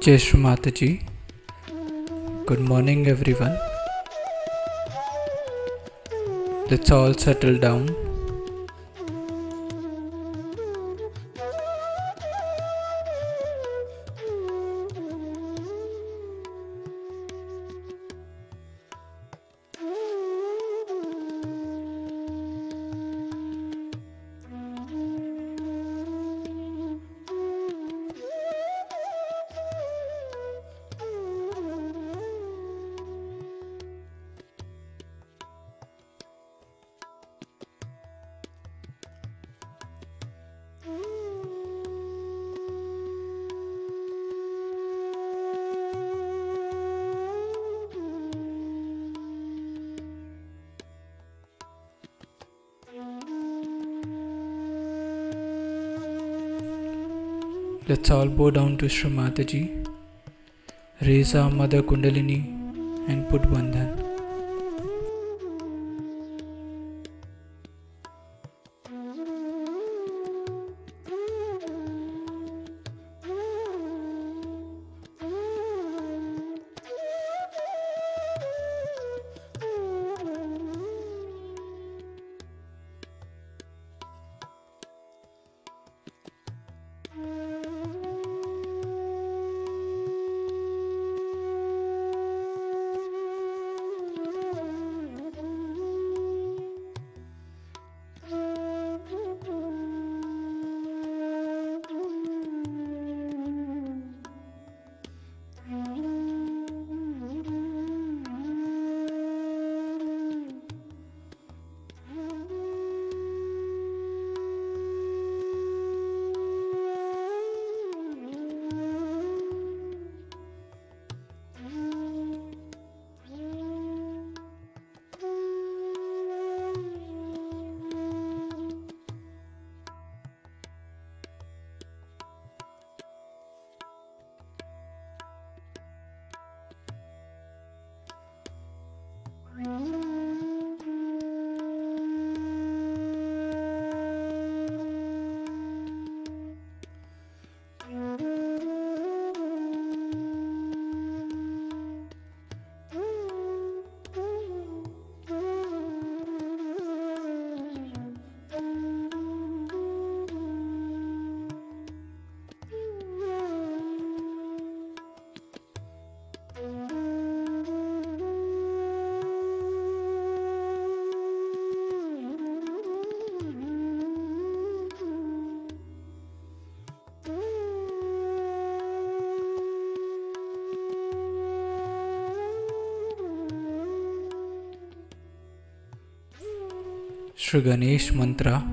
Jai Shri Mataji. Good morning, everyone. Let's all settle down. Let's all bow down to Shri Mataji, raise our Mother Kundalini and put Bandhan. Shri Ganesh Mantra.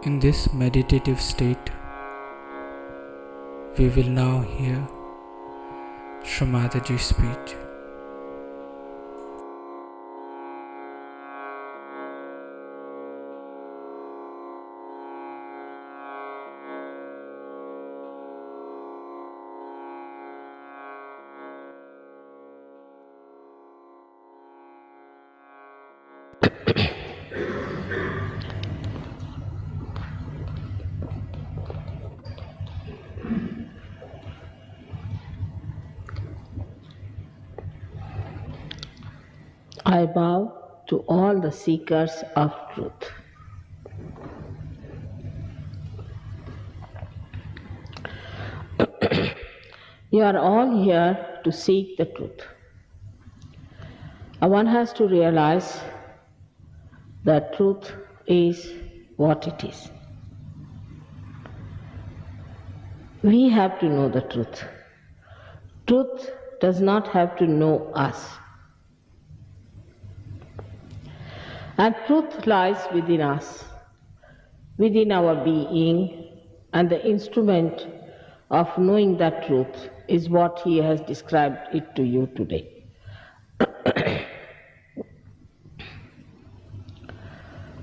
In this meditative state, we will now hear Shri Mataji's speech. I bow to all the seekers of truth. You are all here to seek the truth. One has to realize that truth is what it is. We have to know the truth. Truth does not have to know us. And truth lies within us, within our being, and the instrument of knowing that truth is what he has described it to you today.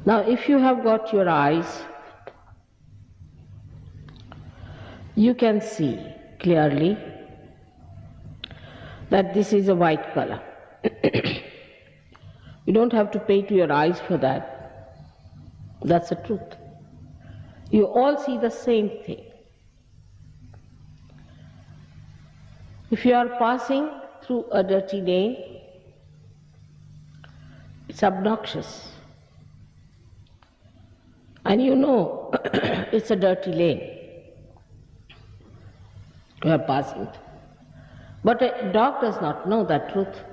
Now, if you have got your eyes, you can see clearly that this is a white color. You don't have to pay to your eyes for that. That's the truth. You all see the same thing. If you are passing through a dirty lane, it's obnoxious. And you know it's a dirty lane you are passing through. But a dog does not know that truth.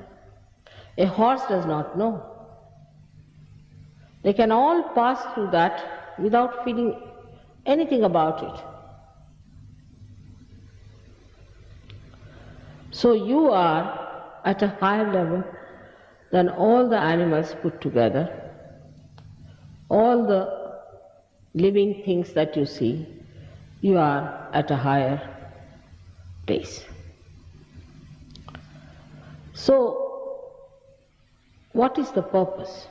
A horse does not know. They can all pass through that without feeling anything about it. So you are at a higher level than all the animals put together, all the living things that you see, you are at a higher place. So, what is the purpose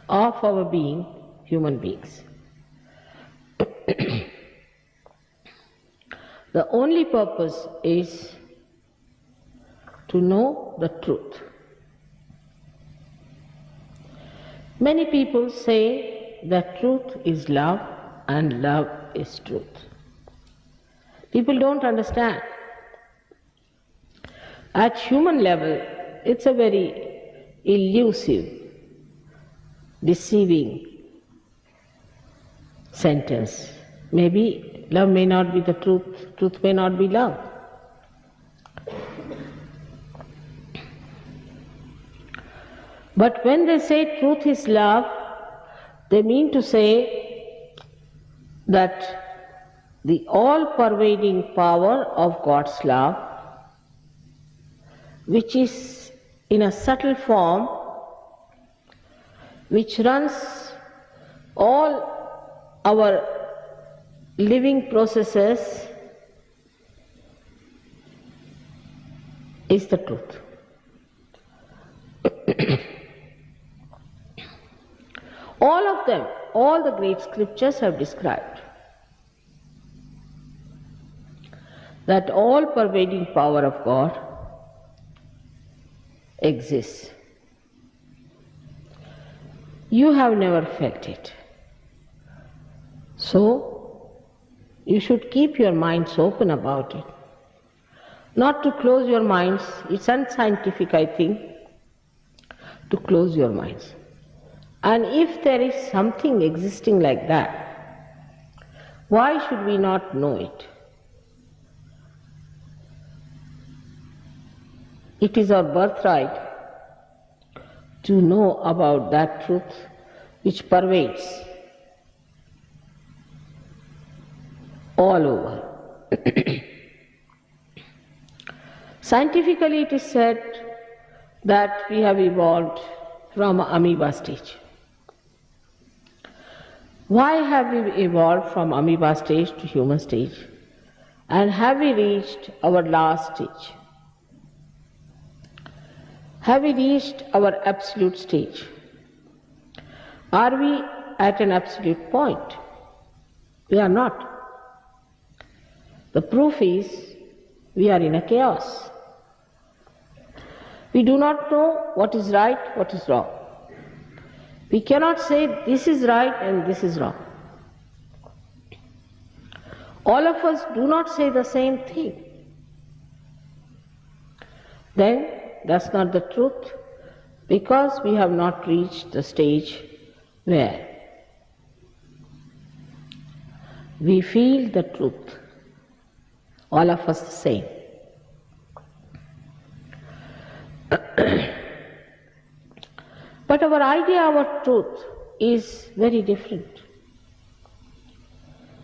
of our being human beings? The only purpose is to know the truth. Many people say that truth is love and love is truth. People don't understand. At human level, it's a very elusive, deceiving sentence. Maybe love may not be the truth, truth may not be love. But when they say truth is love, they mean to say that the all-pervading power of God's love, which is in a subtle form, which runs all our living processes, is the truth. All of them, all the great scriptures have described that all-pervading power of God exists. You have never felt it. So, you should keep your minds open about it. Not to close your minds, it's unscientific, I think, to close your minds. And if there is something existing like that, why should we not know it? It is our birthright to know about that truth which pervades all over. Scientifically, it is said that we have evolved from amoeba stage. Why have we evolved from amoeba stage to human stage? And have we reached our last stage? Have we reached our absolute stage? Are we at an absolute point? We are not. The proof is we are in a chaos. We do not know what is right, what is wrong. We cannot say this is right and this is wrong. All of us do not say the same thing. Then that's not the truth, because we have not reached the stage where we feel the truth, all of us the same. But our idea of truth is very different.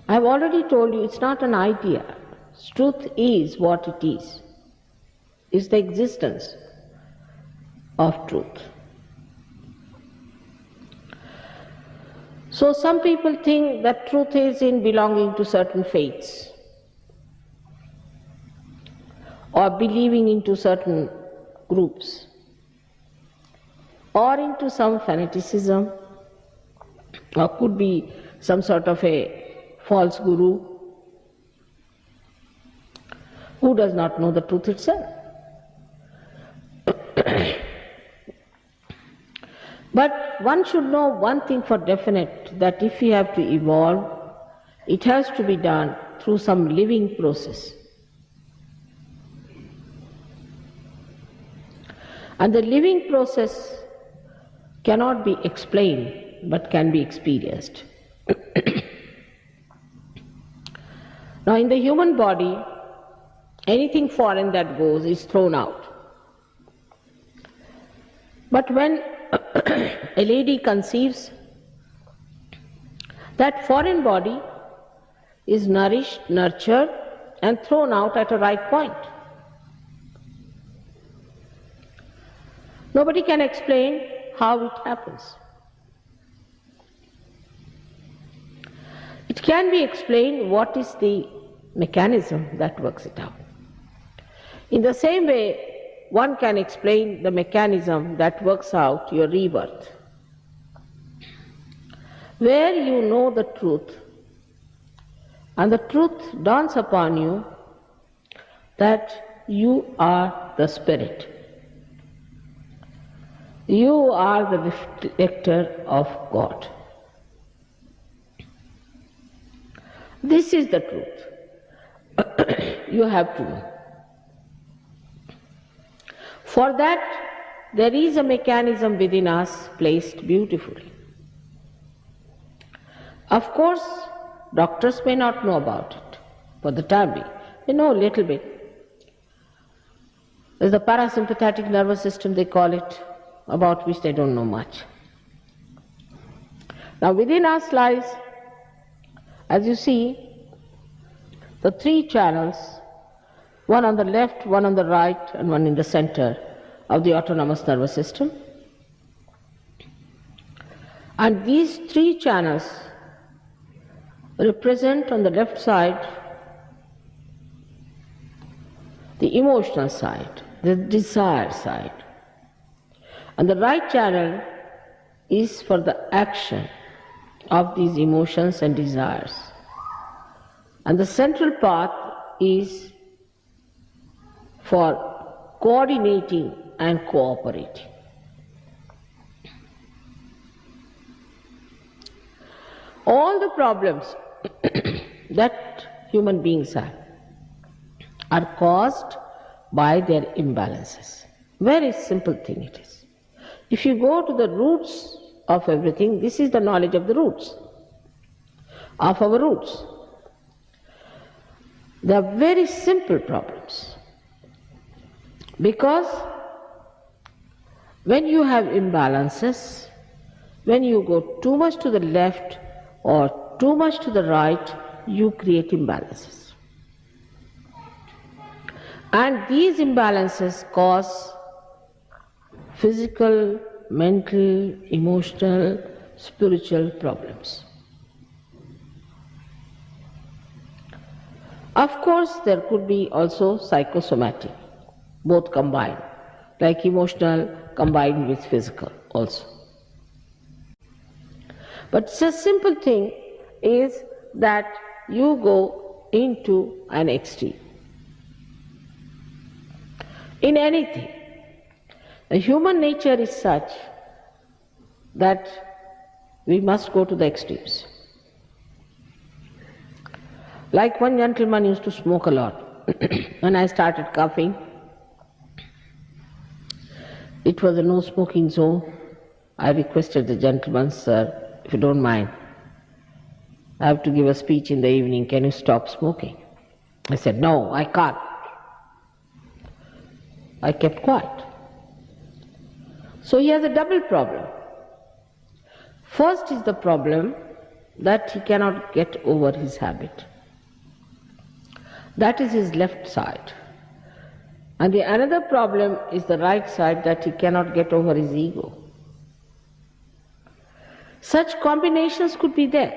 I have already told you it's not an idea. Truth is what it is. It's the existence of truth. So some people think that truth is in belonging to certain faiths or believing into certain groups or into some fanaticism, or could be some sort of a false guru who does not know the truth itself. But one should know one thing for definite, that if we have to evolve, it has to be done through some living process. And the living process cannot be explained, but can be experienced. Now, in the human body, anything foreign that goes is thrown out. But when a lady conceives, that foreign body is nourished, nurtured, and thrown out at a right point. Nobody can explain how it happens. It can be explained what is the mechanism that works it out. In the same way, one can explain the mechanism that works out your rebirth. Where you know the truth, and the truth dawns upon you that you are the Spirit. You are the reflector of God. This is the truth. You have to know. For that, there is a mechanism within us placed beautifully. Of course, doctors may not know about it for the time being. They know a little bit. There's the parasympathetic nervous system, they call it, about which they don't know much. Now, within us lies, as you see, the three channels, one on the left, one on the right, and one in the center of the autonomous nervous system. And these three channels represent on the left side the emotional side, the desire side. And the right channel is for the action of these emotions and desires. And the central path is for coordinating and cooperating. All the problems that human beings have are caused by their imbalances. Very simple thing it is. If you go to the roots of everything, this is the knowledge of the roots, of our roots. They are very simple problems. Because when you have imbalances, when you go too much to the left or too much to the right, you create imbalances. And these imbalances cause physical, mental, emotional, spiritual problems. Of course, there could be also psychosomatic, both combined, like emotional combined with physical also. But the simple thing is that you go into an extreme. In anything, the human nature is such that we must go to the extremes. Like one gentleman used to smoke a lot. When I started coughing, it was a no smoking zone. I requested the gentleman, "Sir, if you don't mind, I have to give a speech in the evening, can you stop smoking?" I said, "No, I can't." I kept quiet. So he has a double problem. First is the problem that he cannot get over his habit. That is his left side. And the another problem is the right side, that he cannot get over his ego. Such combinations could be there.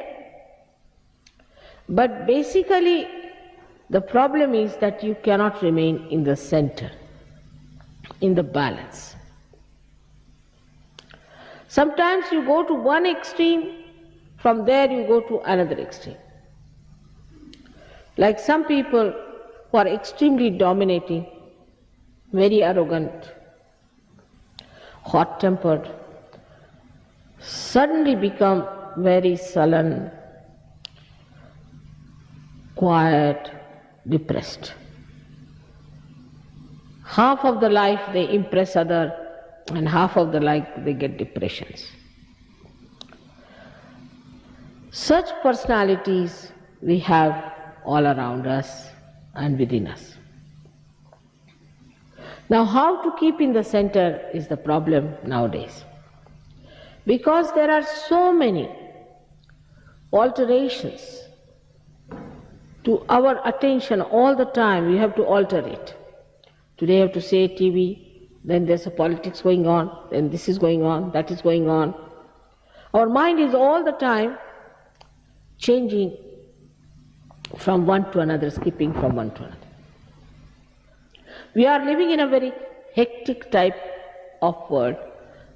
But basically, the problem is that you cannot remain in the center, in the balance. Sometimes you go to one extreme, from there you go to another extreme. Like some people who are extremely dominating, very arrogant, hot-tempered, suddenly become very sullen, quiet, depressed. Half of the life they impress other, and half of the life they get depressions. Such personalities we have all around us and within us. Now, how to keep in the center is the problem nowadays. Because there are so many alterations to our attention all the time, we have to alter it. Today you have to say TV, then there's a politics going on, then this is going on, that is going on. Our mind is all the time changing from one to another, skipping from one to another. We are living in a very hectic type of world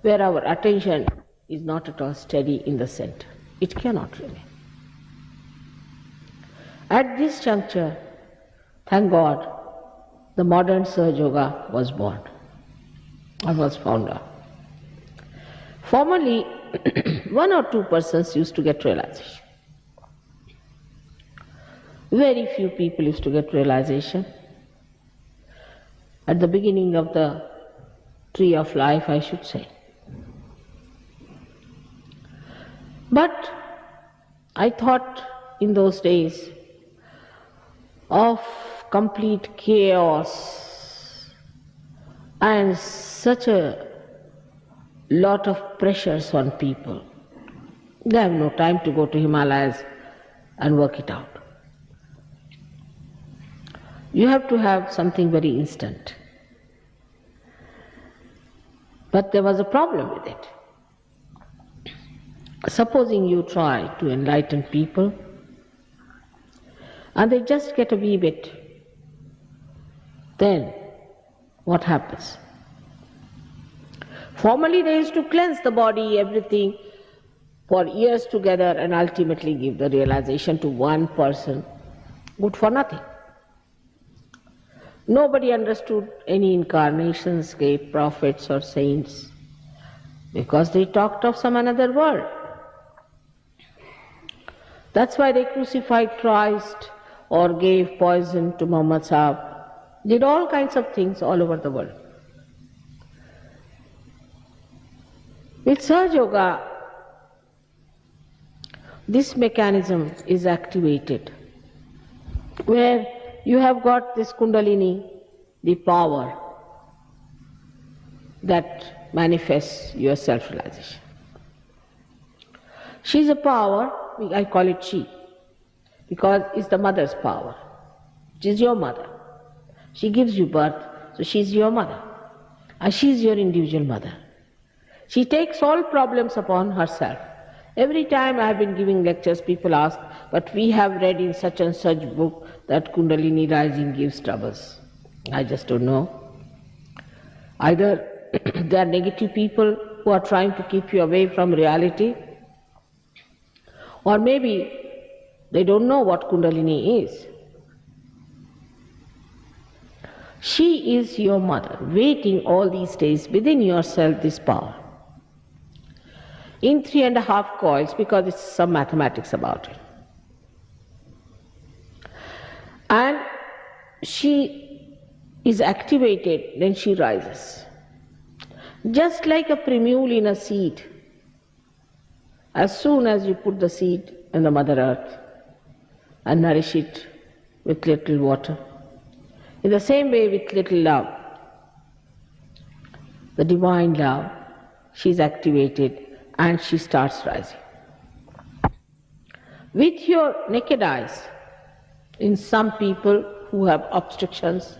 where our attention is not at all steady in the center. It cannot remain. At this juncture, thank God, the modern Sahaja Yoga was born, or was found out. Formerly, one or two persons used to get realization. Very few people used to get realization. At the beginning of the tree of life, I should say. But I thought in those days of complete chaos and such a lot of pressures on people. They have no time to go to Himalayas and work it out. You have to have something very instant. But there was a problem with it. Supposing you try to enlighten people, and they just get a wee bit, then what happens? Formerly they used to cleanse the body, everything, for years together and ultimately give the realization to one person, good for nothing. Nobody understood any incarnations, great prophets or saints, because they talked of some another world. That's why they crucified Christ or gave poison to Muhammad Sahib, did all kinds of things all over the world. With Sahaja Yoga, this mechanism is activated, where you have got this Kundalini, the power that manifests your self-realization. She is a power, I call it she, because it's the mother's power. She is your mother. She gives you birth, so she is your mother. And she is your individual mother. She takes all problems upon herself Every time I have been giving lectures, people ask, but we have read in such and such book that Kundalini rising gives troubles. I just don't know. Either they are negative people who are trying to keep you away from reality, or maybe they don't know what Kundalini is. She is your mother, waiting all these days within yourself this power. In 3.5 coils, because it's some mathematics about it. And she is activated, then she rises. Just like a primule in a seed. As soon as you put the seed in the Mother Earth and nourish it with little water, in the same way with little love, the divine love, she is activated and she starts rising. With your naked eyes, in some people who have obstructions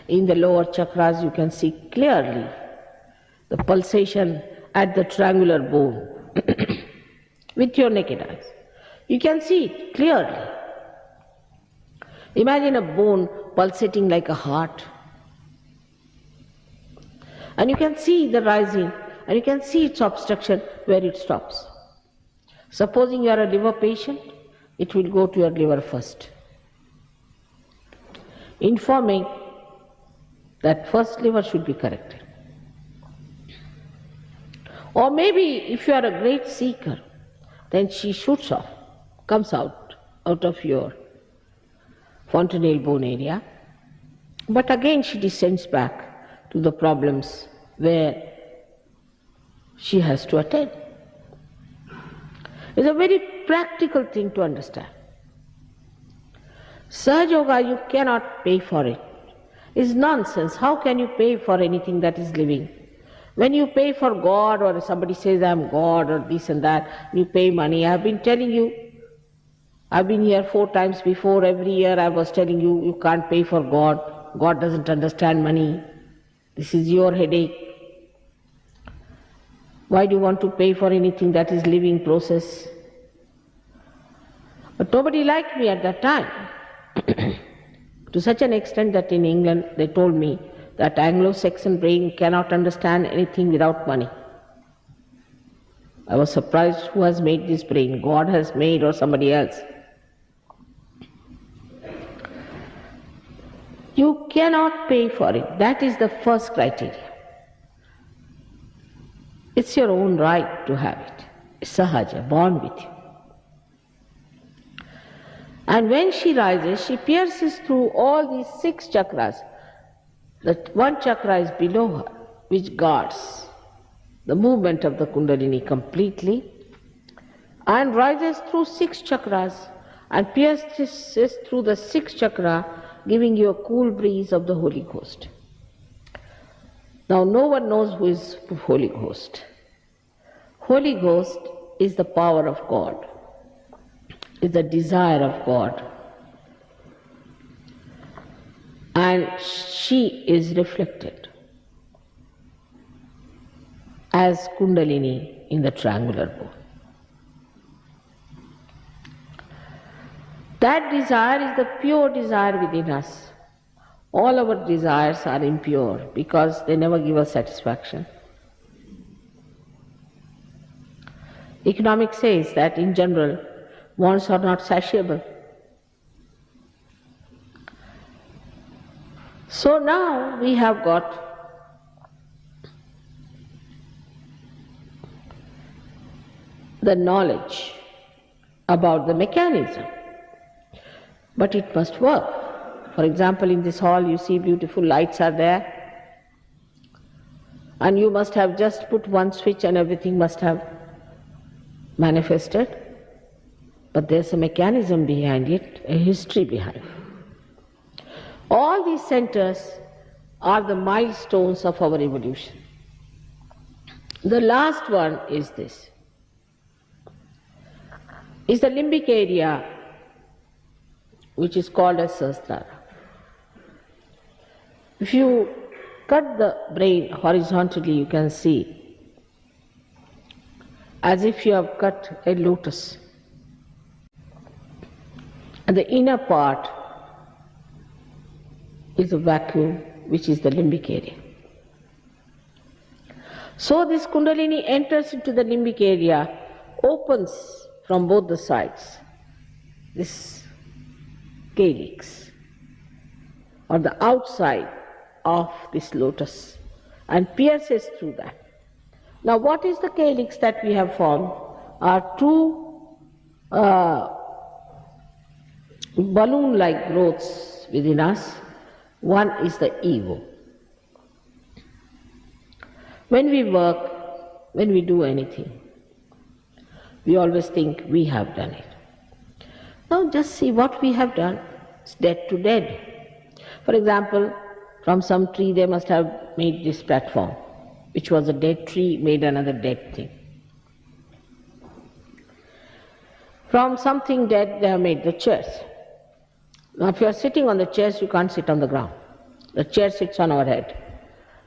in the lower chakras, you can see clearly the pulsation at the triangular bone. With your naked eyes, you can see it clearly. Imagine a bone pulsating like a heart. And you can see the rising, and you can see its obstruction where it stops. Supposing you are a liver patient, it will go to your liver first, informing that first liver should be corrected. Or maybe if you are a great seeker, then she shoots off, comes out of your fontanelle bone area, but again she descends back to the problems where she has to attend. It's a very practical thing to understand. Sahaja Yoga, you cannot pay for it. It's nonsense. How can you pay for anything that is living? When you pay for God, or somebody says I am God or this and that, you pay money. I have been telling you, I've been here 4 times before, every year I was telling you, you can't pay for God. God doesn't understand money. This is your headache. Why do you want to pay for anything that is living process? But nobody liked me at that time. To such an extent that in England they told me that Anglo-Saxon brain cannot understand anything without money. I was surprised, who has made this brain? God has made or somebody else? You cannot pay for it. That is the first criteria. It's your own right to have it. It's sahaja, born with you. And when she rises, she pierces through all these 6 chakras. That one chakra is below her, which guards the movement of the Kundalini completely, and rises through 6 chakras and pierces through the 6th chakra, giving you a cool breeze of the Holy Ghost. Now no one knows who is Holy Ghost. Holy Ghost is the power of God, is the desire of God. And she is reflected as Kundalini in the triangular bone. That desire is the pure desire within us. All our desires are impure because they never give us satisfaction. Economics says that in general, wants are not satiable. So now we have got the knowledge about the mechanism, but it must work. For example, in this hall you see beautiful lights are there, and you must have just put one switch and everything must have manifested. But there's a mechanism behind it, a history behind it. All these centers are the milestones of our evolution. The last one is this. Is the limbic area, which is called as Sahasrara. If you cut the brain horizontally, you can see as if you have cut a lotus. And the inner part is a vacuum, which is the limbic area. So this Kundalini enters into the limbic area, opens from both the sides, this calyx, or the outside of this lotus, and pierces through that. Now what is the calyx that we have formed? Are two balloon-like growths within us. One is the ego. When we work, when we do anything, we always think we have done it. Now just see what we have done. It's dead to dead. For example, from some tree they must have made this platform, which was a dead tree, made another dead thing. From something dead they have made the chairs. Now if you are sitting on the chairs, you can't sit on the ground. The chair sits on our head.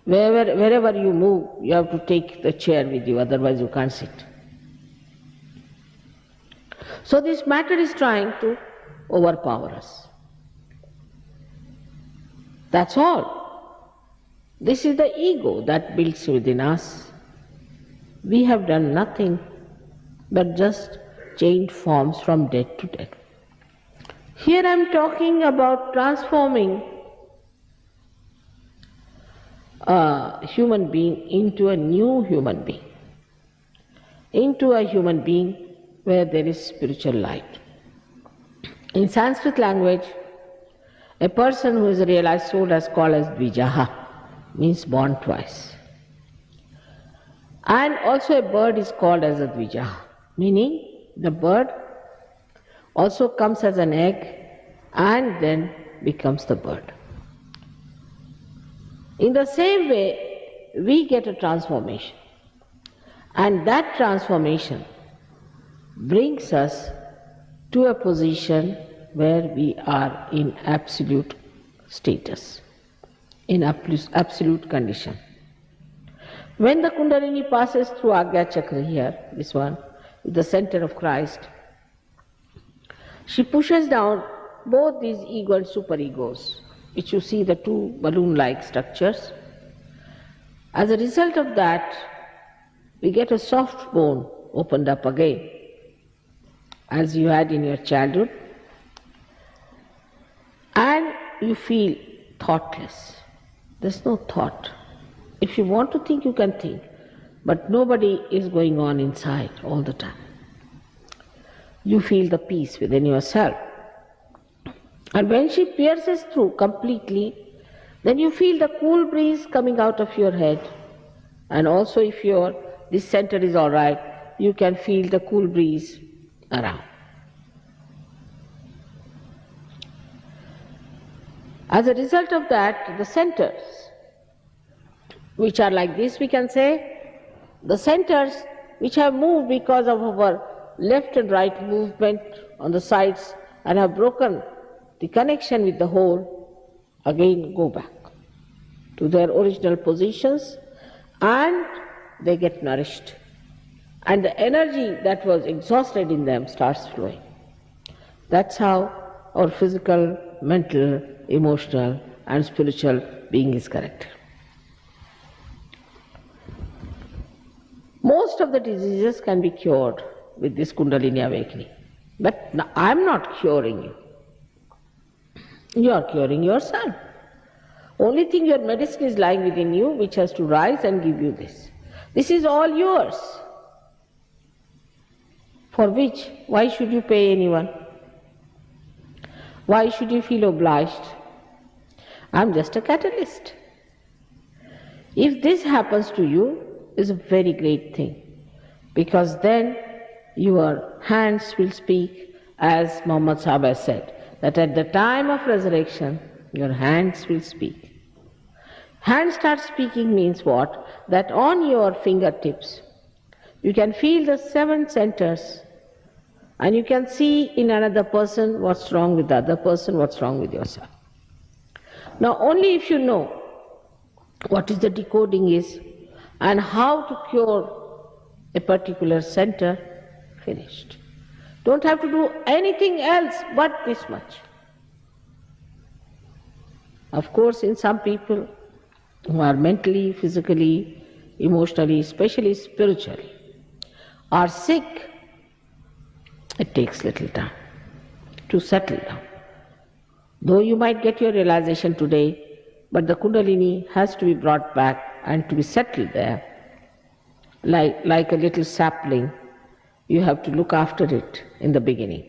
Wherever you move, you have to take the chair with you, otherwise you can't sit. So this matter is trying to overpower us. That's all. This is the ego that builds within us. We have done nothing but just changed forms from dead to dead. Here I am talking about transforming a human being into a new human being, into a human being where there is spiritual light. In Sanskrit language, a person who is a realized soul is called as Dvijaha, means born twice. And also a bird is called as a Dvijaha, meaning the bird also comes as an egg and then becomes the bird. In the same way, we get a transformation, and that transformation brings us to a position where we are in absolute status, in absolute condition. When the Kundalini passes through Agya Chakra here, this one, the center of Christ, she pushes down both these ego and superegos, which you see the two balloon-like structures. As a result of that, we get a soft bone opened up again, as you had in your childhood, and you feel thoughtless. There's no thought. If you want to think, you can think, but nobody is going on inside all the time. You feel the peace within yourself. And when she pierces through completely, then you feel the cool breeze coming out of your head. And also if this center is all right, you can feel the cool breeze around. As a result of that, the centers, which are like this, we can say, the centers which have moved because of our left and right movement on the sides and have broken the connection with the whole, again go back to their original positions and they get nourished. And the energy that was exhausted in them starts flowing. That's how our physical, mental, emotional and spiritual being is corrected. Most of the diseases can be cured with this Kundalini awakening. But I am not curing you. You are curing yourself. Only thing, your medicine is lying within you, which has to rise and give you this. This is all yours. For which, why should you pay anyone? Why should you feel obliged? I am just a catalyst. If this happens to you, it's a very great thing, because then your hands will speak, as Muhammad Sahib has said, that at the time of resurrection, your hands will speak. Hands start speaking means what? That on your fingertips, you can feel the 7 centers, and you can see in another person what's wrong with the other person, what's wrong with yourself. Now only if you know what is the decoding is and how to cure a particular center, finished. Don't have to do anything else but this much. Of course, in some people who are mentally, physically, emotionally, especially spiritually, are sick, it takes little time to settle down. Though you might get your realization today, but the Kundalini has to be brought back and to be settled there. Like a little sapling, you have to look after it in the beginning.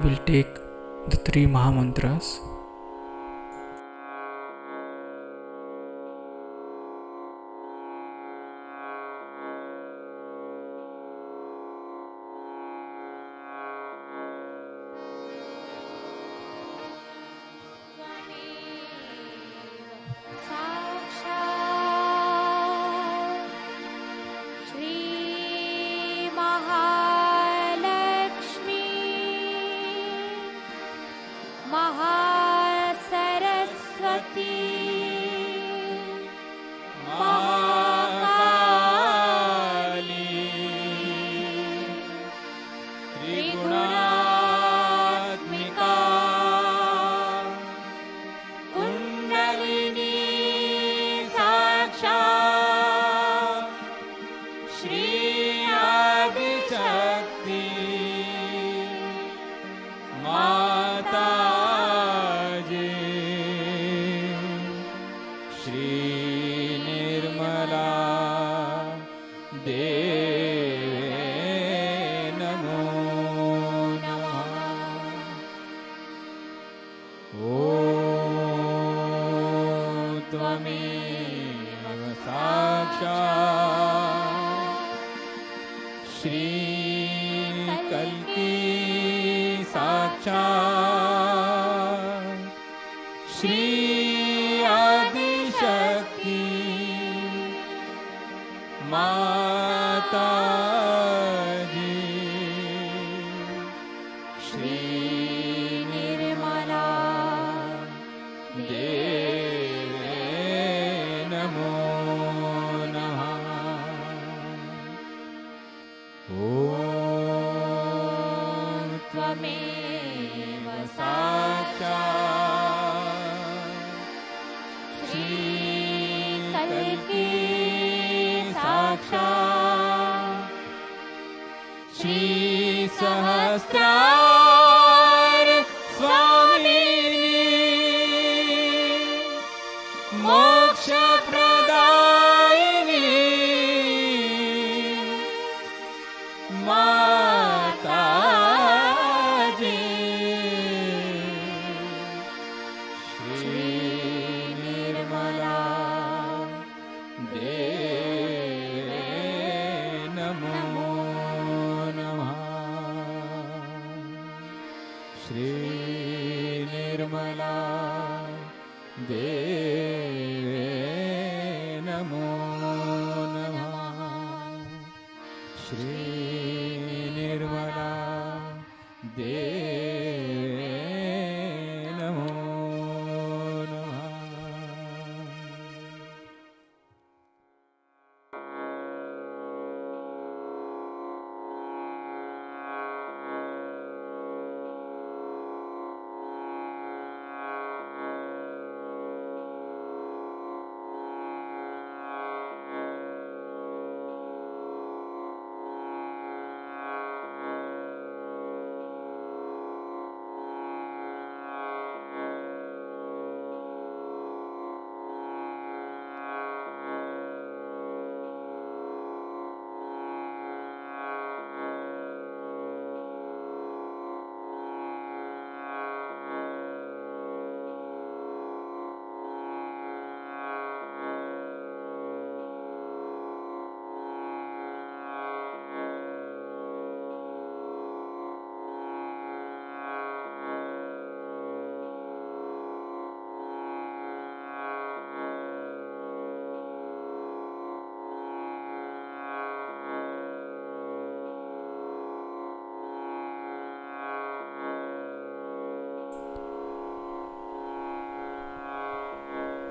We'll take the three Mahamantras. त्वमेव साक्षात् श्रीकल्की साक्षात् श्रीसहस्रार स्वामिनी मोक्षप्रदायिनी माताजी श्रीनिर्मला देवे नमो नमः। श्रीनिर्मला देवे नमो नमः। श्रीनिर्मला देवे नमो नमः।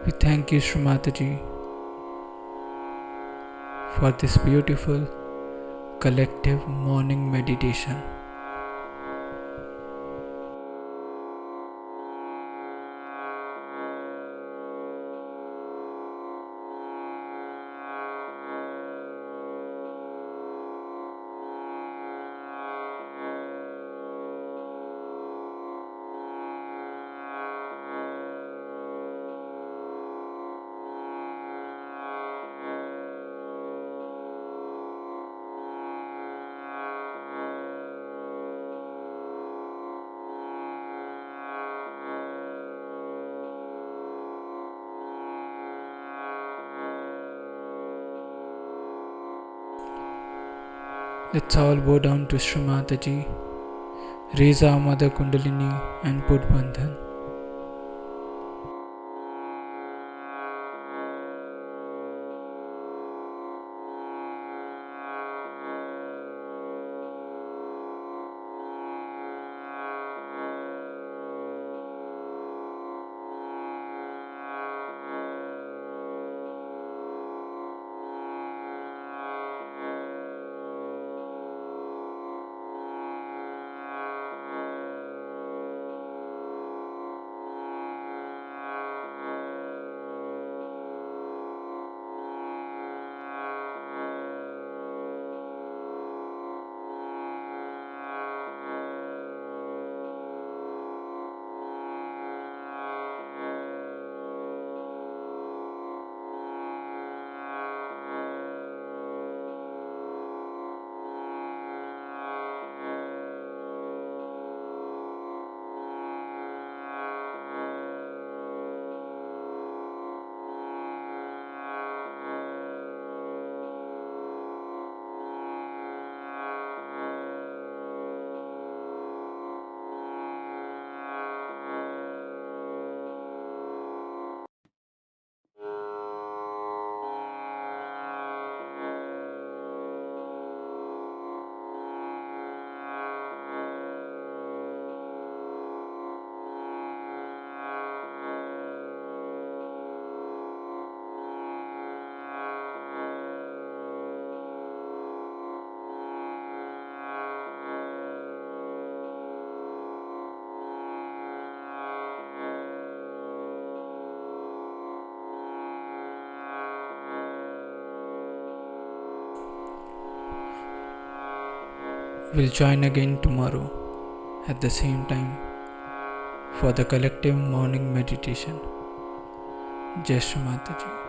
We thank you, Shri Mataji, for this beautiful collective morning meditation. Let's all bow down to Shri Mataji, raise our Mother Kundalini and put Bandhan. We'll join again tomorrow at the same time for the collective morning meditation. Jai Shri Mataji.